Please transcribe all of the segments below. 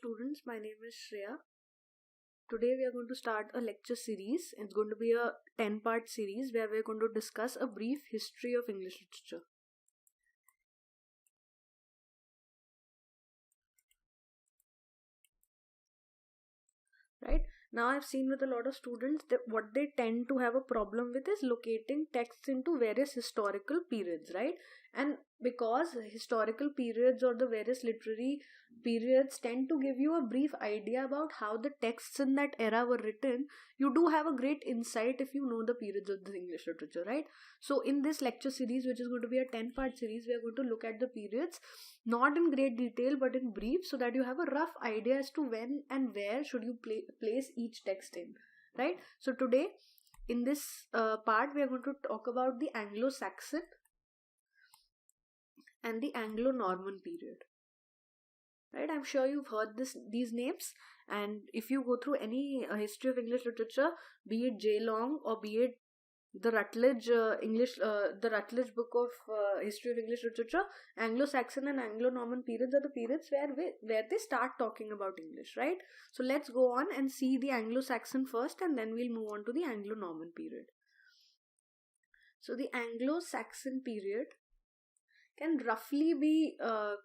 students, my name is Shreya. Today we are going to start a lecture series. It's going to be a 10-part series where we are going to discuss a brief history of English literature. Right? Now I've seen with a lot of students that what they tend to have a problem with is locating texts into various historical periods, right? And because historical periods or the various literary periods tend to give you a brief idea about how the texts in that era were written, you do have a great insight if you know the periods of the English literature, right? So in this lecture series, which is going to be a 10-part series, we are going to look at the periods not in great detail but in brief, so that you have a rough idea as to when and where should you place each text in, right? So today in this part we are going to talk about the Anglo-Saxon and the Anglo-Norman period, right? I'm sure you've heard these names, and if you go through any history of English literature, be it J. Long or be it the Rutledge the Rutledge book of history of English literature, Anglo-Saxon and Anglo-Norman periods are the periods where they start talking about English, right? So let's go on and see the Anglo-Saxon first, and then we'll move on to the Anglo-Norman period. So the Anglo-Saxon period can roughly be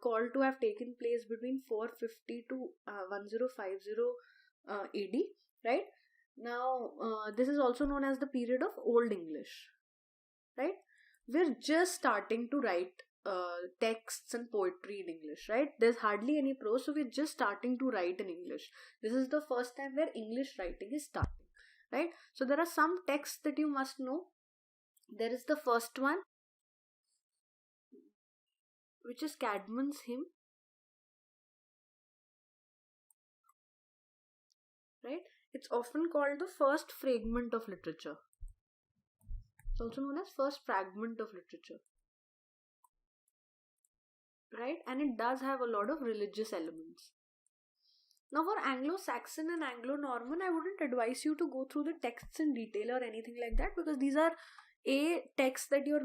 called to have taken place between 450 to 1050 AD, right? Now, this is also known as the period of Old English, right? We're just starting to write texts and poetry in English, right? There's hardly any prose, so we're just starting to write in English. This is the first time where English writing is starting, right? So there are some texts that you must know. There is the first one, which is Caedmon's hymn, right? It's often called the first fragment of literature. It's also known as first fragment of literature, right? And it does have a lot of religious elements. Now for Anglo-Saxon and Anglo-Norman, I wouldn't advise you to go through the texts in detail or anything like that, because these are texts that you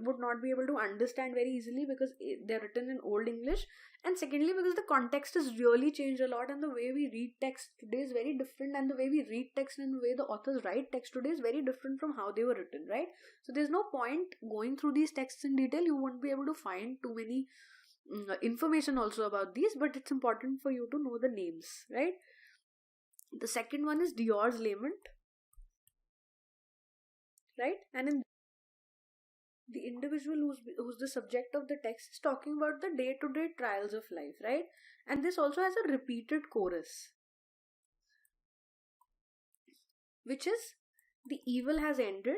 would not be able to understand very easily because they're written in Old English, and secondly because the context has really changed a lot, and the way we read text today is very different, and the way we read text and the way the authors write text today is very different from how they were written, right? So there's no point going through these texts in detail. You won't be able to find too many information also about these, but it's important for you to know the names, right? The second one is 𝐕𝐢𝐴𝐷𝐸, right? And in the individual who's the subject of the text is talking about the day-to-day trials of life, right? And this also has a repeated chorus, which is the evil has ended,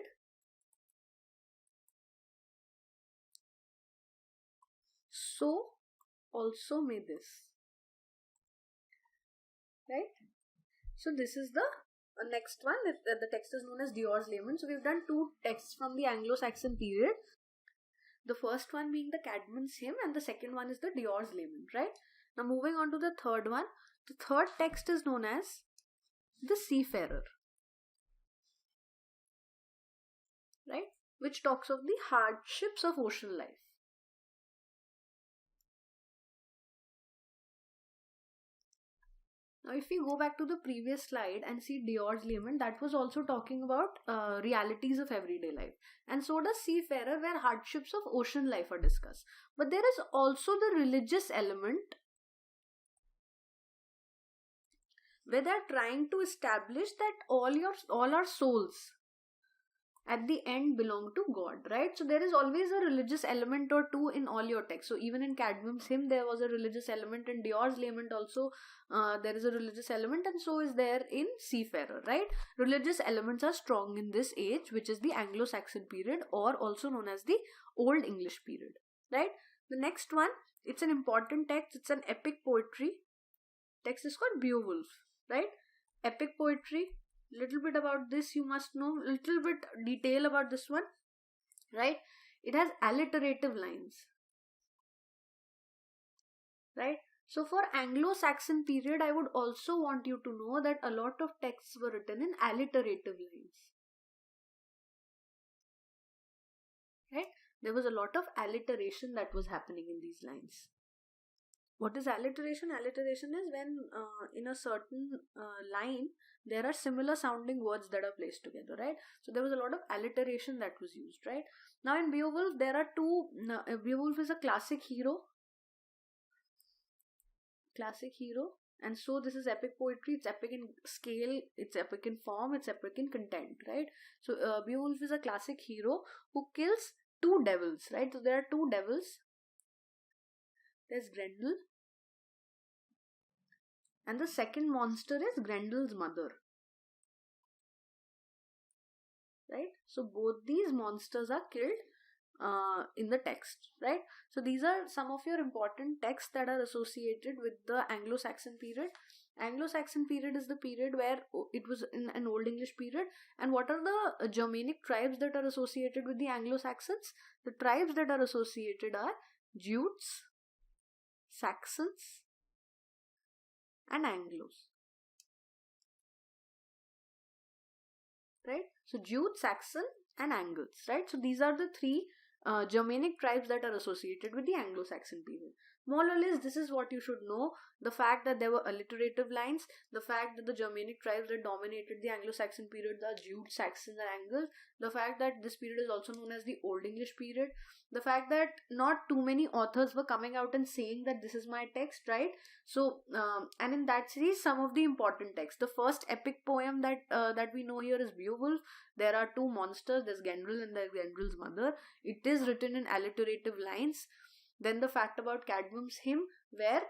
so also may this, right? So this is the next one. The text is known as 𝐕𝐢𝐴𝐷𝐸. So we've done two texts from the Anglo-Saxon period. The first one being the Caedmon's hymn, and the second one is the 𝐕𝐢𝐴𝐷𝐸, right? Now moving on to the third one. The third text is known as the Seafarer, right? Which talks of the hardships of ocean life. Now if we go back to the previous slide and see 𝐕𝐢𝐴𝐷𝐸, that was also talking about realities of everyday life. And so does Seafarer, where hardships of ocean life are discussed. But there is also the religious element, where they are trying to establish that all our souls at the end belong to God, right? So there is always a religious element or two in all your texts. So even in Caedmon's hymn there was a religious element, in 𝐕𝐢𝐴𝐷𝐸 also there is a religious element, and so is there in Seafarer, right? Religious elements are strong in this age, which is the Anglo-Saxon period, or also known as the Old English period, right? The next one, it's an important text. It's an epic poetry. Text is called Beowulf, right? Epic poetry. Little bit about this you must know, little bit detail about this one, right? It has alliterative lines, right? So for Anglo-Saxon period, I would also want you to know that a lot of texts were written in alliterative lines, right? There was a lot of alliteration that was happening in these lines. What is alliteration? Alliteration is when in a certain line there are similar sounding words that are placed together, right? So there was a lot of alliteration that was used, right? Now in Beowulf there are two. Beowulf is a classic hero, and so this is epic poetry. It's epic in scale, it's epic in form, it's epic in content, right? So Beowulf is a classic hero who kills two devils, right? So there are two devils. There's Grendel, and the second monster is Grendel's mother, right? So both these monsters are killed in the text, right? So these are some of your important texts that are associated with the Anglo-Saxon period. Anglo-Saxon period is the period where it was in an Old English period. And what are the Germanic tribes that are associated with the Anglo-Saxons? The tribes that are associated are Jutes, Saxons, and Anglos, right? So Jutes, Saxon, and Angles, right? So these are the three Germanic tribes that are associated with the Anglo-Saxon period. More or less, this is what you should know. The fact that there were alliterative lines, the fact that the Germanic tribes that dominated the Anglo-Saxon period are Jutes, Saxons, and Angles, the fact that this period is also known as the Old English period, the fact that not too many authors were coming out and saying that this is my text, right? So, and in that series, some of the important texts. The first epic poem that we know here is Beowulf. There are two monsters, there's Grendel and there's Grendel's mother. It is written in alliterative lines. Then the fact about Cadmu's hymn, where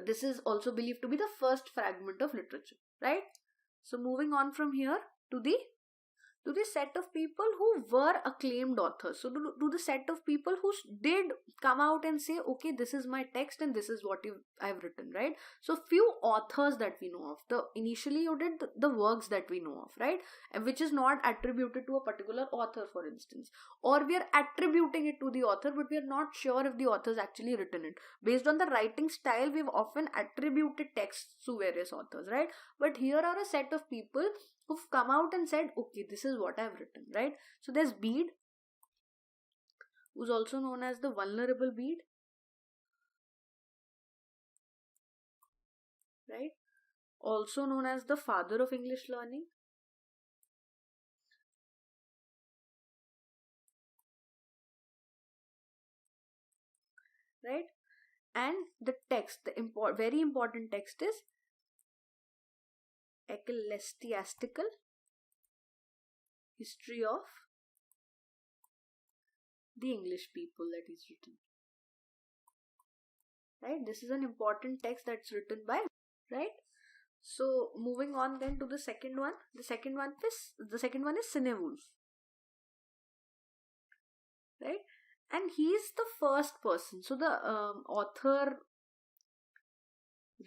this is also believed to be the first fragment of literature, right? So moving on from here to the set of people who were acclaimed authors. So to the set of people who did come out and say, okay, this is my text and this is what I've written, right? So few authors that we know of. Initially you did the works that we know of, right? And which is not attributed to a particular author, for instance. Or we are attributing it to the author, but we are not sure if the author has actually written it. Based on the writing style, we've often attributed texts to various authors, right? But here are a set of people who've come out and said, okay, this is what I've written, right? So there's Bede, who's also known as the Vulnerable Bede, right? Also known as the father of English learning. Right? And the text, very important text is Ecclesiastical History of the English People that is written. Right? This is an important text that's written by, right? So moving on then to the second one. The second one is Cinewulf. Right? And he's the first person. So the author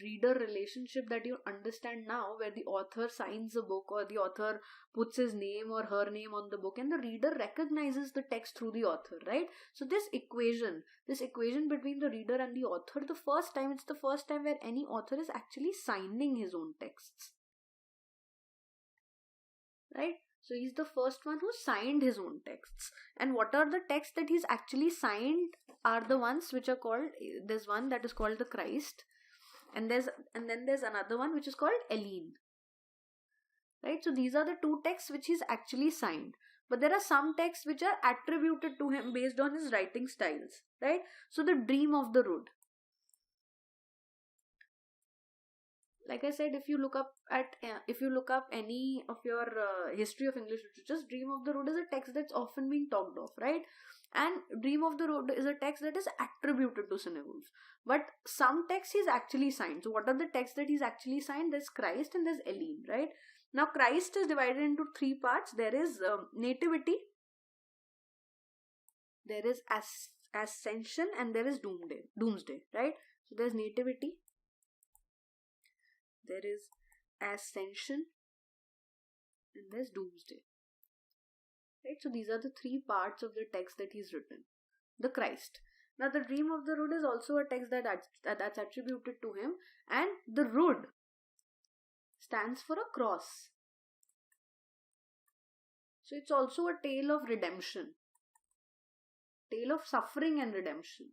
reader relationship that you understand now, where the author signs a book or the author puts his name or her name on the book and the reader recognizes the text through the author, right? So this equation between the reader and the author, it's the first time where any author is actually signing his own texts, right? So he's the first one who signed his own texts. And what are the texts that he's actually signed are the ones which are called, there's one that is called the Christ, and then there's another one which is called 𝐤𝐿𝐴𝐿. Right? So these are the two texts which he's actually signed. But there are some texts which are attributed to him based on his writing styles. Right? So the Dream of the Rood. Like I said, if you look up any of your history of English literature, Dream of the Rood is a text that's often been talked of, right? And Dream of the Rood is a text that is attributed to Cinewulf. But some texts he's actually signed. So what are the texts that he's actually signed? There's Christ and there's 𝐤𝐿𝐴𝐿, right? Now Christ is divided into three parts. There is Nativity, there is Ascension, and there is Doomsday, right? So there's Nativity, there is Ascension, and there's Doomsday. Right? So these are the three parts of the text that he's written. The Christ. Now the Dream of the Rood is also a text that's attributed to him, and the Rood stands for a cross. So it's also a tale of redemption, tale of suffering and redemption.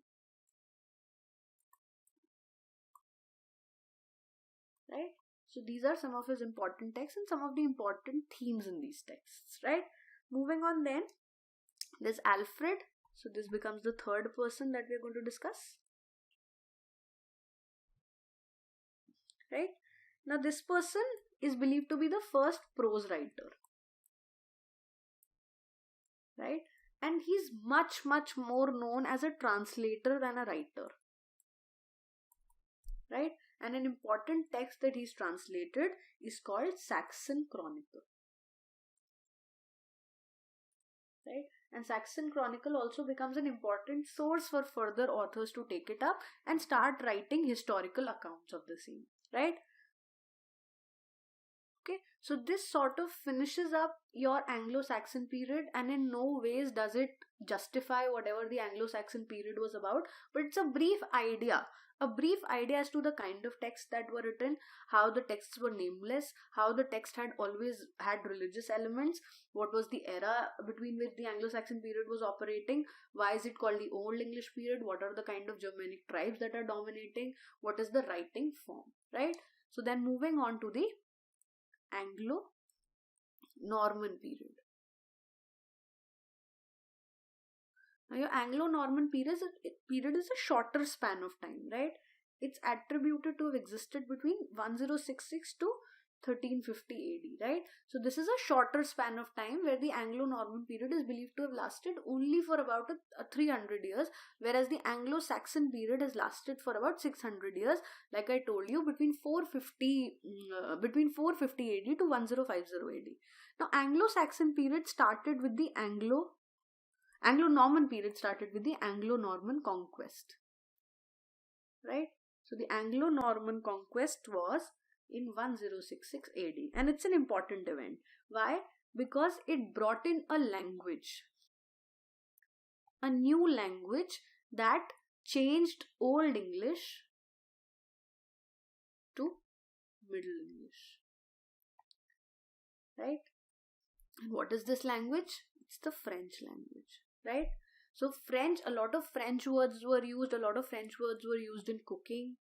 right? So these are some of his important texts and some of the important themes in these texts, right? Moving on then, there's Alfred. So this becomes the third person that we're going to discuss, right? Now this person is believed to be the first prose writer, right? And he's much more known as a translator than a writer, right? And an important text that he's translated is called Saxon Chronicle, right? And Saxon Chronicle also becomes an important source for further authors to take it up and start writing historical accounts of the same, right? Okay, so this sort of finishes up your Anglo-Saxon period, and in no ways does it justify whatever the Anglo-Saxon period was about, but it's a brief idea as to the kind of texts that were written, how the texts were nameless, how the text had always had religious elements, what was the era between which the Anglo-Saxon period was operating, why is it called the Old English period, what are the kind of Germanic tribes that are dominating, what is the writing form, right? So then moving on to the Anglo-Norman period. Now your Anglo-Norman period is a shorter span of time, right? It's attributed to have existed between 1066 to 1350 AD, right? So this is a shorter span of time where the Anglo-Norman period is believed to have lasted only for about 300 years, whereas the Anglo-Saxon period has lasted for about 600 years, like I told you, between 450 AD to 1050 AD. Now Anglo-Saxon period started with the Anglo-Norman period started with the Anglo-Norman conquest, right? So the Anglo-Norman conquest was in 1066 AD, and it's an important event. Why? Because it brought in a new language that changed Old English to Middle English, right? And what is this language? It's the French language, right? So French, a lot of French words were used in cooking,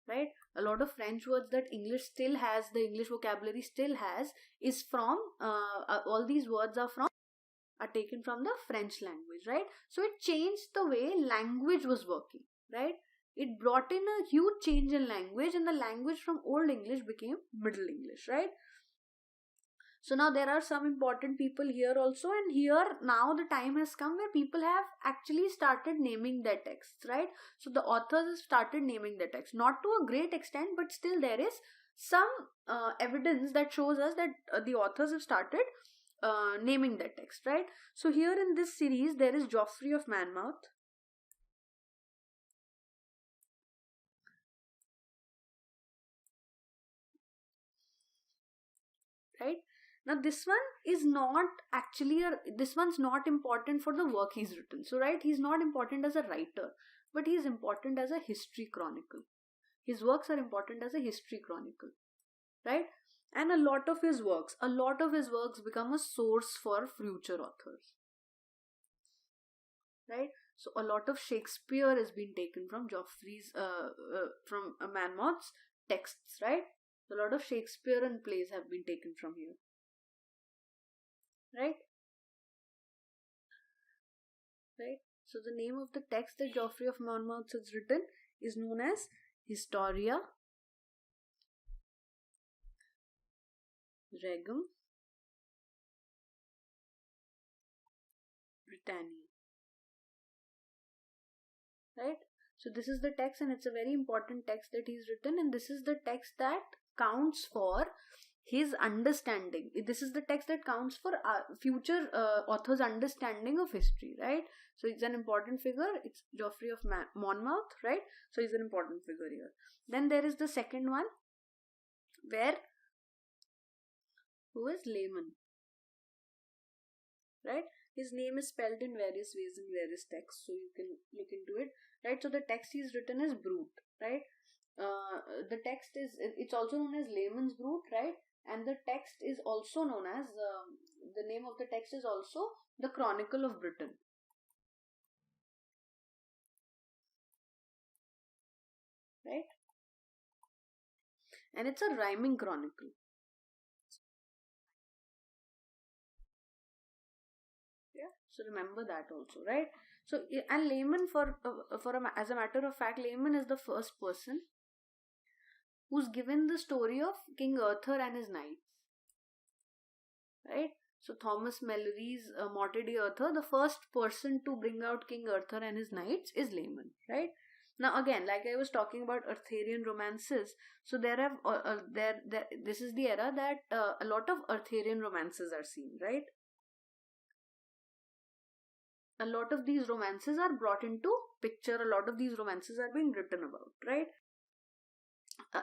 right? A lot of French words that English still has, the English vocabulary still has, is from, all these words are taken from the French language, right? So it changed the way language was working, right? It brought in a huge change in language, and the language from Old English became Middle English, right? So now there are some important people here also, and here now the time has come where people have actually started naming their texts, right? So the authors have started naming their texts, not to a great extent, but still there is some evidence that shows us that the authors have started naming their text, right? So here in this series there is Geoffrey of Monmouth, right? Now this one is not actually this one's not important for the work he's written. So right, he's not important as a writer, but he's important as a history chronicle. His works are important as a history chronicle, right? And a lot of his works become a source for future authors, right? So a lot of Shakespeare has been taken from Geoffrey's from Monmouth's texts, right? A lot of Shakespearean plays have been taken from here, right? So the name of the text that Geoffrey of Monmouth has written is known as Historia Regum Britanniae, right? So this is the text, and it's a very important text that he's written, and this is the text that counts for his understanding. This is the text that counts for future authors' understanding of history, right? So it's an important figure. It's Geoffrey of Monmouth, right? So he's an important figure here. Then there is the second one, who is layman, right? His name is spelled in various ways in various texts, so you can look into it, right? So the text he's written is Brut, right? The text is, it's also known as Layman's Brut, right? And the text is also known as, the name of the text is also the Chronicle of Britain, right? and it's a rhyming chronicle. Yeah, so remember that also, right? So, and layman, as a matter of fact, layman is the first person who's given the story of King Arthur and his knights, right? So Thomas Mallory's Morte Arthur, the first person to bring out King Arthur and his knights is layman, right? Now again, like I was talking about Arthurian romances, so this is the era that a lot of Arthurian romances are seen, right? A lot of these romances are brought into picture, a lot of these romances are being written about, right?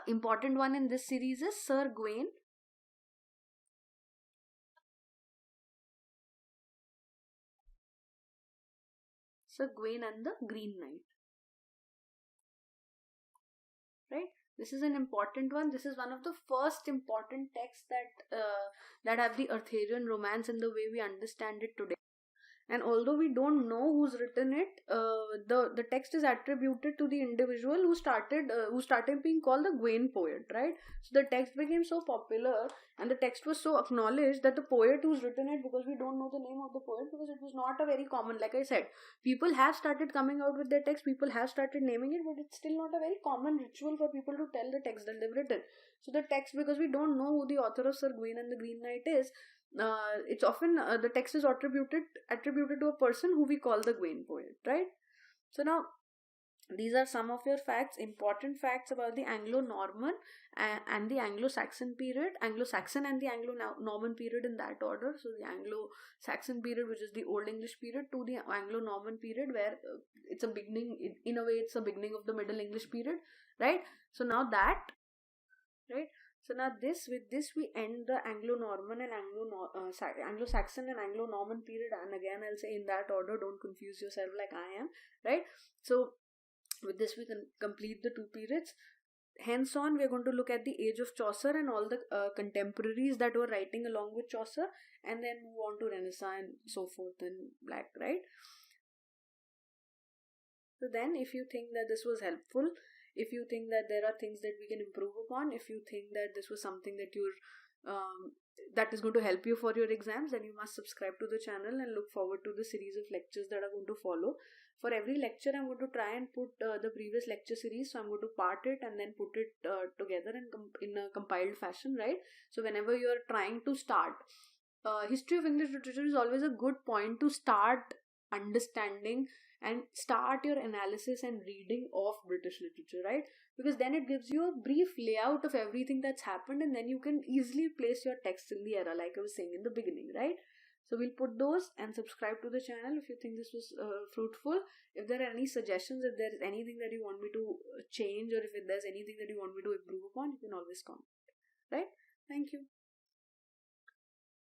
Important one in this series is Sir Gawain. Sir Gawain and the Green Knight, right? This is an important one. This is one of the first important texts that have the Arthurian romance in the way we understand it today. And although we don't know who's written it, the text is attributed to the individual who started being called the Gawain poet, right? So the text became so popular and the text was so acknowledged that the poet who's written it, because we don't know the name of the poet, because it was not a very common, like I said, people have started coming out with their text, people have started naming it, but it's still not a very common ritual for people to tell the text that they've written. So the text, because we don't know who the author of Sir Gawain and the Green Knight is, it's often the text is attributed to a person who we call the Gawain poet, right? So now these are some of your facts, important facts about the Anglo-Norman and the Anglo-Saxon period, Anglo-Saxon and the Anglo-Norman period in that order. So the Anglo-Saxon period, which is the Old English period, to the Anglo-Norman period, where it's a beginning, in a way it's a beginning of the Middle English period, right? So now that, right? So now with this we end the Anglo-Norman and Anglo-Saxon and Anglo-Norman period, and again I'll say in that order, don't confuse yourself like I am, right? So with this we can complete the two periods. Hence on, we are going to look at the age of Chaucer and all the contemporaries that were writing along with Chaucer, and then move on to Renaissance and so forth and black, right? So then, if you think that this was helpful, if you think that there are things that we can improve upon, if you think that this was something that that is going to help you for your exams, then you must subscribe to the channel and look forward to the series of lectures that are going to follow. For every lecture, I'm going to try and put the previous lecture series, so I'm going to part it and then put it together in a compiled fashion, right? So whenever you're trying to start, history of English literature is always a good point to start understanding and start your analysis and reading of British literature, right? Because then it gives you a brief layout of everything that's happened, and then you can easily place your text in the era, like I was saying in the beginning, right? So we'll put those, and subscribe to the channel if you think this was fruitful. If there are any suggestions, if there is anything that you want me to change, or if there's anything that you want me to improve upon, you can always comment, right? Thank you.